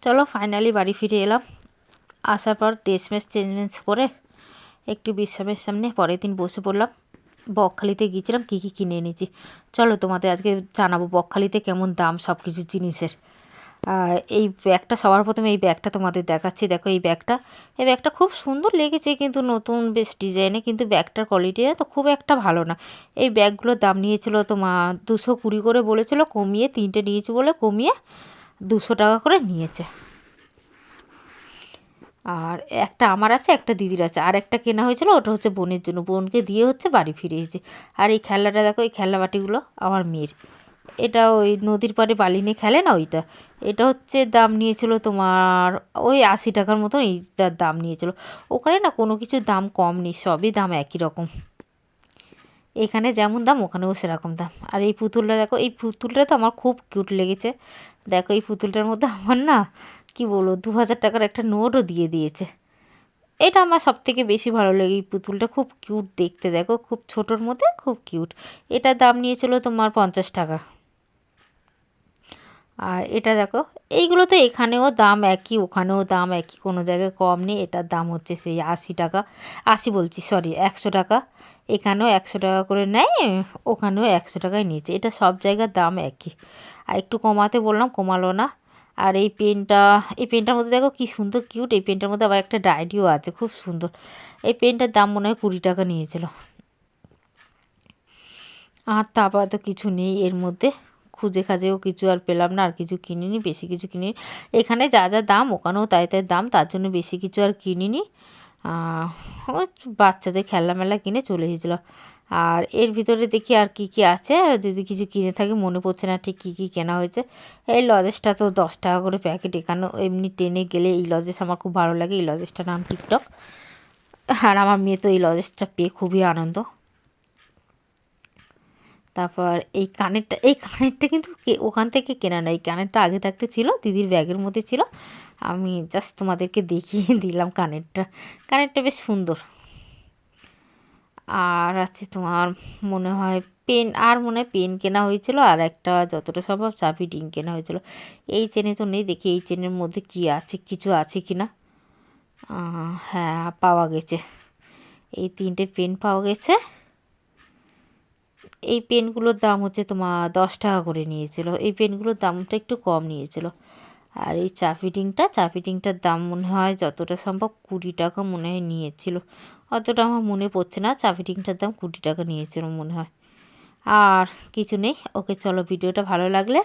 চলো ফাইনালি বাড়ি ফিরে এলাম। আসার পর ড্রেস চেঞ্জ করে একটু বিশ্রামের সামনে পরের দিন বসে পড়লাম। বকখালিতে গিয়েছিলাম, কী কী কিনে এনেছি চলো তোমাদের আজকে জানাবো। বকখালিতে কেমন দাম সব কিছু জিনিসের। এই ব্যাগটা সবার প্রথমে এই ব্যাগটা তোমাদের দেখাচ্ছি। দেখো এই ব্যাগটা খুব সুন্দর লেগেছে, কিন্তু নতুন বেশ ডিজাইনে, কিন্তু ব্যাগটার কোয়ালিটি তো খুব একটা ভালো না। এই ব্যাগগুলোর দাম নিয়েছিল তোমার 220 করে বলেছিল, কমিয়ে 3টে নিয়েছি বলে কমিয়ে 200 টাকা করে নিয়েছে। আর একটা আমার আছে, একটা দিদির আছে, আর একটা কেনা হয়েছিল, ওটা হচ্ছে বোনের জন্য, বোনকে দিয়ে হচ্ছে বাড়ি ফিরে এসেছি। আর এই খেলনাটা দেখো, এই খেলনা বাটিগুলো আমার মেয়ের। এটা ওই নদীর পাড়ে বালি নিয়ে খেলে না, ওইটা। এটা হচ্ছে দাম নিয়েছিল তোমার ওই 80 টাকার মতন এইটার দাম নিয়েছিল। ওখানে না কোনো কিছুর দাম কম নেই, সবই দাম একই রকম। এখানে যেমন দাম ওখানেও সেরকম দাম। আর এই পুতুলটা দেখো, এই পুতুলটা তো আমার খুব কিউট লেগেছে। দেখো এই পুতুলটার মধ্যে আমার না কি বলবো 2000 টাকার একটা নোটও দিয়ে দিয়েছে। এটা আমার সবথেকে বেশি ভালো লাগে, এই পুতুলটা খুব কিউট দেখতে। দেখো খুব ছোটোর মধ্যে খুব কিউট। এটার দাম নিয়েছিল তোমার 50 টাকা। আর এটা দেখো, এইগুলো তো এখানেও দাম একই, ওখানেও দাম একই, কোনো জায়গায় কম নেই। এটার দাম হচ্ছে সেই 80 টাকা, 80 বলছি সরি 100 টাকা। এখানেও 100 টাকা করে নেয়, ওখানেও 100 টাকায় নিয়েছে। এটা সব জায়গার দাম একই। আর একটু কমাতে বললাম, কমালো না। আর এই পেনটার মধ্যে দেখো কি সুন্দর কিউট। এই পেনটার মধ্যে আবার একটা ডায়েরিও আছে, খুব সুন্দর। এই পেনটার দাম মনে হয় 20 টাকা নিয়েছিল। আর তারপর তো কিছু নেই এর মধ্যে, খুঁজে খাজেও কিছু আর পেলাম না, আর কিছু কিনিনি, বেশি কিছু কিনিনি। এখানে যা যা দাম ওখানেও তাই তাই দাম, তার জন্য বেশি কিছু আর কিনিনি। ওই বাচ্চাদের খেলনা মেলা কিনে চলে এসেছিলাম। আর এর ভিতরে দেখি আর কি কি আছে, যদি কিছু কিনে থাকি মনে পড়ছে না ঠিক কী কী কেনা হয়েছে। এই লজেসটা তো 10 টাকা করে প্যাকেট, এখানে এমনি ট্রেনে গেলে এই লজেস আমার খুব ভালো লাগে। এই লজেসটার নাম টিকটক। আর আমার মেয়ে তো এই লজেসটা পেয়ে খুবই আনন্দ। তারপর এই কানেরটা কিন্তু ওখান থেকে কেনা নয়, এই কানেরটা আগে থাকতে ছিল, দিদির ব্যাগের মধ্যে ছিল। আমি জাস্ট তোমাদেরকে দেখিয়ে দিলাম কানেরটা। কানেরটা বেশ সুন্দর। আর আছে তোমার মনে হয় পেন, আর মনে হয় পেন কেনা হয়েছিল, আর একটা যতটা সম্ভব চাবি রিং কেনা হয়েছিল। এই চেনে তো নেই, দেখি এই চেনের মধ্যে কি আছে, কিছু আছে কি না। হ্যাঁ পাওয়া গেছে, এই 3টে পেন পাওয়া গেছে। এই পেনগুলোর দাম হচ্ছে তোমার 10 টাকা করে নিয়েছিল, এই পেনগুলোর দামটা একটু কম নিয়েছিল। আর এই চা ফিটিংটার দাম মনে হয় যতটা সম্ভব 20 টাকা মনে হয় নিয়েছিল, অতটা আমার মনে পড়ছে না। চা ফিটিংটার দাম 20 টাকা নিয়েছিল মনে হয়। আর কিছু নেই। ওকে চলো, ভিডিওটা ভালো লাগলে